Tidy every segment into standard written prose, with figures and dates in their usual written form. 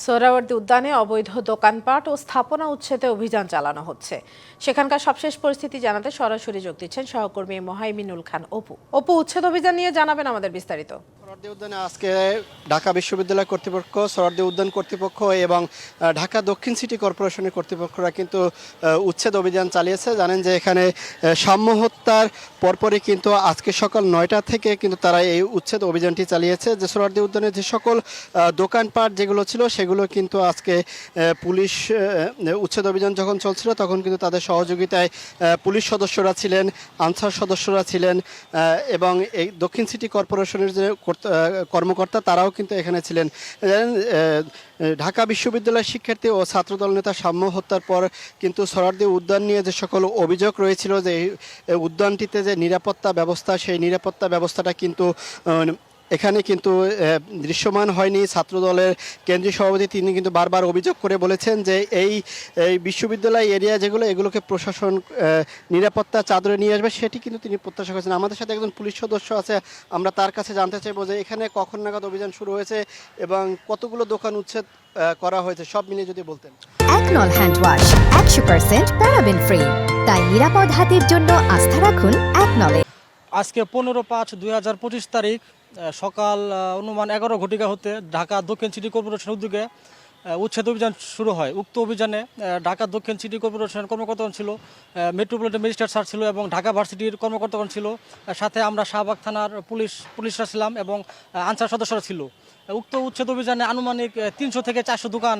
সোহরাওয়ার্দী উদ্যানে অবৈধ দোকানপাট ও স্থাপনা উচ্ছেদে অভিযান চালানো হচ্ছে। সেখানকার সবশেষ পরিস্থিতি জানাতে সরাসরি যোগ দিচ্ছেন সহকর্মী মোহাইমিনুল খান অপু। উচ্ছেদ অভিযান নিয়ে জানাবেন আমাদের বিস্তারিত। সোহরাওয়ার্দী উদ্যানে আজকে ঢাকা বিশ্ববিদ্যালয় কর্তৃপক্ষ, সোহরাওয়ার্দী উদ্যান কর্তৃপক্ষ এবং ঢাকা দক্ষিণ সিটি কর্পোরেশনের কর্তৃপক্ষরা কিন্তু উচ্ছেদ অভিযান চালিয়েছে। জানেন যে এখানে সাম্য হত্যার পরপরই কিন্তু আজকে সকাল 9টা থেকে কিন্তু তারা এই উচ্ছেদ অভিযানটি চালিয়েছে। যে সোহরাওয়ার্দী উদ্যানে যে সকল দোকানপাট যেগুলো ছিল সেগুলো কিন্তু আজকে পুলিশ উচ্ছেদ অভিযান যখন চলছিল তখন কিন্তু তাদের সহযোগিতায় পুলিশ সদস্যরা ছিলেন, আনসার সদস্যরা ছিলেন এবং এই দক্ষিণ সিটি কর্পোরেশনের যে কর্মকর্তা তারাও কিন্তু এখানে ছিলেন। ঢাকা বিশ্ববিদ্যালয়ের শিক্ষার্থী ও ছাত্রদল নেতা সাম্য হত্যার পর কিন্তু সোহরাওয়ার্দী উদ্যান নিয়ে যে সকল অভিযোগ রয়েছিল যে উদ্যানটিতে যে নিরাপত্তা ব্যবস্থা, সেই নিরাপত্তা ব্যবস্থাটা কিন্তু এখানে কিন্তু দৃশ্যমান হয়নি। ছাত্রদলের কেন্দ্রীয় সভাপতি তিনি কিন্তু বারবার অভিযোগ করে বলেছেন যে এই বিশ্ববিদ্যালয় এরিয়া যেগুলো এগুলোকে প্রশাসন নিরাপত্তা চাদরে নিয়ে আসবে, সেটি কিন্তু তিনি প্রত্যাশা করেছেন। আমাদের সাথে একজন পুলিশ সদস্য আছে, আমরা তার কাছে জানতে চাইবো যে এখানে কখন নাগাদ অভিযান শুরু হয়েছে এবং কতগুলো দোকান উচ্ছেদ করা হয়েছে, সব মিলিয়ে যদি বলতেন। একনল হ্যান্ড ওয়াশ 100% প্যারাবেন ফ্রি, তাই নিরাপদ হাতের জন্য আস্থা রাখুন একনলে। আজকে 15/5/2025 তারিখ সকাল অনুমান 11 ঘটিকা হতে ঢাকা দক্ষিণ সিটি কর্পোরেশনের উদ্যোগে উচ্ছেদ অভিযান শুরু হয়। উক্ত অভিযানে ঢাকা দক্ষিণ সিটি কর্পোরেশনের কর্মকর্তাগণ ছিল, মেট্রোপলিটন ম্যাজিস্ট্রেট স্যার ছিল এবং ঢাকা ভার্সিটির কর্মকর্তাগণ ছিল, সাথে আমরা শাহবাগ থানার পুলিশরা ছিলাম এবং আনসার সদস্যরা ছিল। উক্ত উচ্ছেদ অভিযানে আনুমানিক 300 থেকে 400 দোকান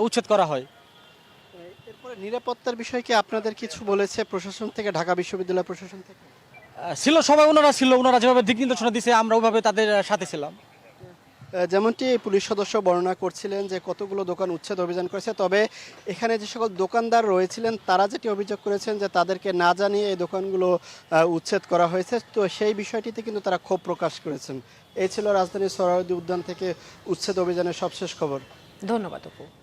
উচ্ছেদ করা হয়। এরপরে নিরাপত্তার বিষয়ে কি আপনাদের কিছু বলেছে প্রশাসন থেকে, ঢাকা বিশ্ববিদ্যালয় প্রশাসন থেকে? ছিল, সবাই ওনারা যেভাবে দিক নির্দেশনা দিছে আমরা ওইভাবে তাদের সাথে ছিলাম। যেমনটি পুলিশ সদস্য বর্ণনা করছিলেন যে কতগুলো দোকান উচ্ছেদ অভিযান করেছে, তবে এখানে যে সকল দোকানদার রয়েছিলেন তারা যেটি অভিযোগ করেছেন যে তাদেরকে না জানিয়ে এই দোকানগুলো উচ্ছেদ করা হয়েছে, তো সেই বিষয়টিতে কিন্তু তারা ক্ষোভ প্রকাশ করেছেন। এই ছিল রাজধানীর সোহরাওয়ার্দী উদ্যান থেকে উচ্ছেদ অভিযানের সবশেষ খবর। ধন্যবাদ অপু।